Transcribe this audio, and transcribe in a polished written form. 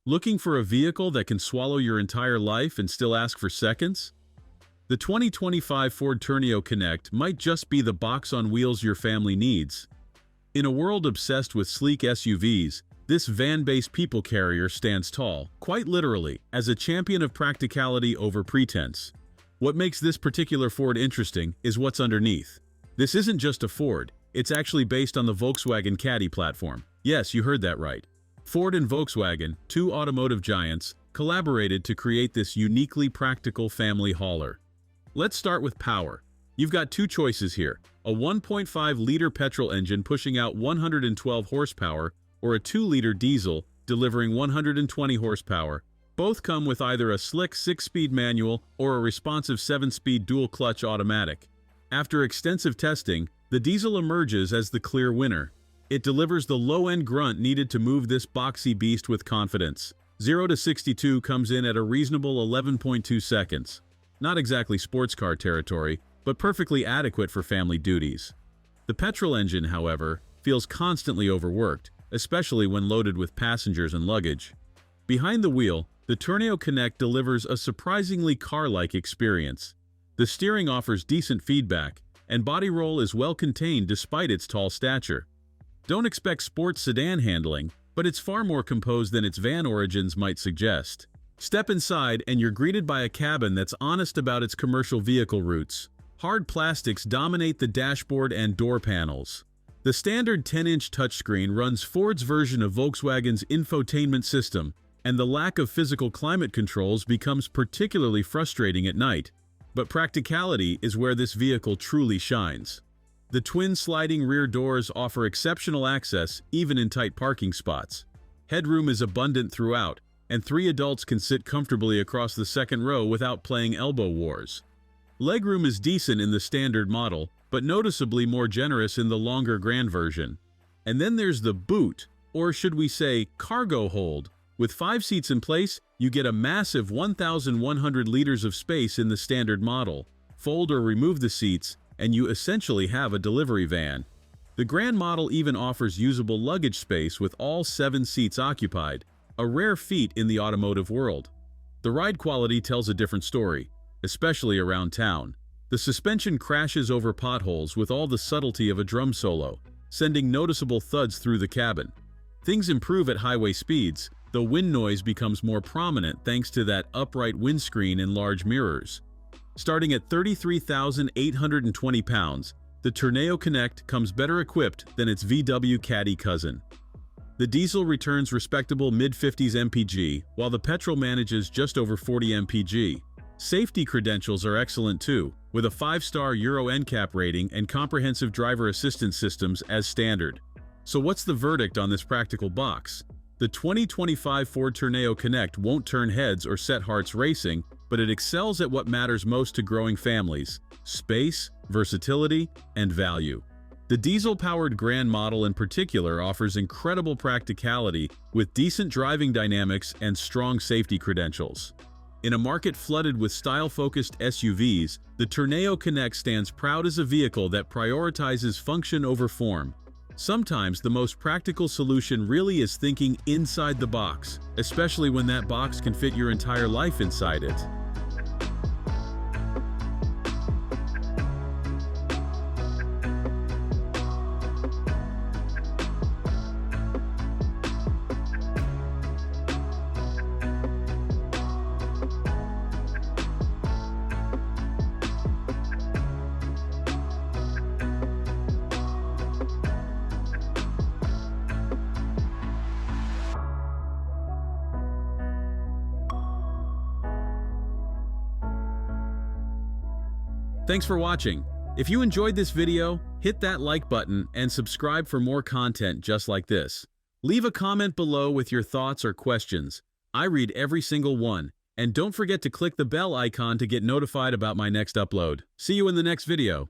Looking for a vehicle that can swallow your entire life and still ask for seconds? The 2025 Ford Tourneo Connect might just be the box on wheels your family needs. In a world obsessed with sleek SUVs, this van-based people carrier stands tall, quite literally, as a champion of practicality over pretense. What makes this particular Ford interesting is what's underneath. This isn't just a Ford, it's actually based on the Volkswagen Caddy platform. Yes, you heard that right. Ford and Volkswagen, two automotive giants, collaborated to create this uniquely practical family hauler. Let's start with power. You've got two choices here, a 1.5-liter petrol engine pushing out 112 horsepower or a 2-liter diesel delivering 120 horsepower. Both come with either a slick 6-speed manual or a responsive 7-speed dual-clutch automatic. After extensive testing, the diesel emerges as the clear winner. It delivers the low-end grunt needed to move this boxy beast with confidence. 0 to 62 comes in at a reasonable 11.2 seconds. Not exactly sports car territory, but perfectly adequate for family duties. The petrol engine, however, feels constantly overworked, especially when loaded with passengers and luggage. Behind the wheel, the Tourneo Connect delivers a surprisingly car-like experience. The steering offers decent feedback, and body roll is well contained despite its tall stature. Don't expect sports sedan handling, but it's far more composed than its van origins might suggest. Step inside and you're greeted by a cabin that's honest about its commercial vehicle roots. Hard plastics dominate the dashboard and door panels. The standard 10-inch touchscreen runs Ford's version of Volkswagen's infotainment system, and the lack of physical climate controls becomes particularly frustrating at night. But practicality is where this vehicle truly shines. The twin sliding rear doors offer exceptional access even in tight parking spots. Headroom is abundant throughout, and 3 adults can sit comfortably across the second row without playing elbow wars. Legroom is decent in the standard model, but noticeably more generous in the longer Grand version. And then there's the boot, or should we say cargo hold. With 5 seats in place, you get a massive 1,100 liters of space in the standard model. Fold or remove the seats, and you essentially have a delivery van. The Grand model even offers usable luggage space with all 7 seats occupied, a rare feat in the automotive world. The ride quality tells a different story, especially around town. The suspension crashes over potholes with all the subtlety of a drum solo, sending noticeable thuds through the cabin. Things improve at highway speeds, though wind noise becomes more prominent thanks to that upright windscreen and large mirrors. Starting at 33,820 pounds, the Tourneo Connect comes better equipped than its VW Caddy cousin. The diesel returns respectable mid-50s mpg, while the petrol manages just over 40 mpg. Safety credentials are excellent too, with a 5-star Euro NCAP rating and comprehensive driver assistance systems as standard. So what's the verdict on this practical box? The 2025 Ford Tourneo Connect won't turn heads or set hearts racing, but it excels at what matters most to growing families: space, versatility, and value. The diesel-powered Grand model in particular offers incredible practicality with decent driving dynamics and strong safety credentials. In a market flooded with style-focused SUVs, the Tourneo Connect stands proud as a vehicle that prioritizes function over form. Sometimes the most practical solution really is thinking inside the box, especially when that box can fit your entire life inside it. Thanks for watching. If you enjoyed this video, hit that like button and subscribe for more content just like this. Leave a comment below with your thoughts or questions. I read every single one. And don't forget to click the bell icon to get notified about my next upload. See you in the next video.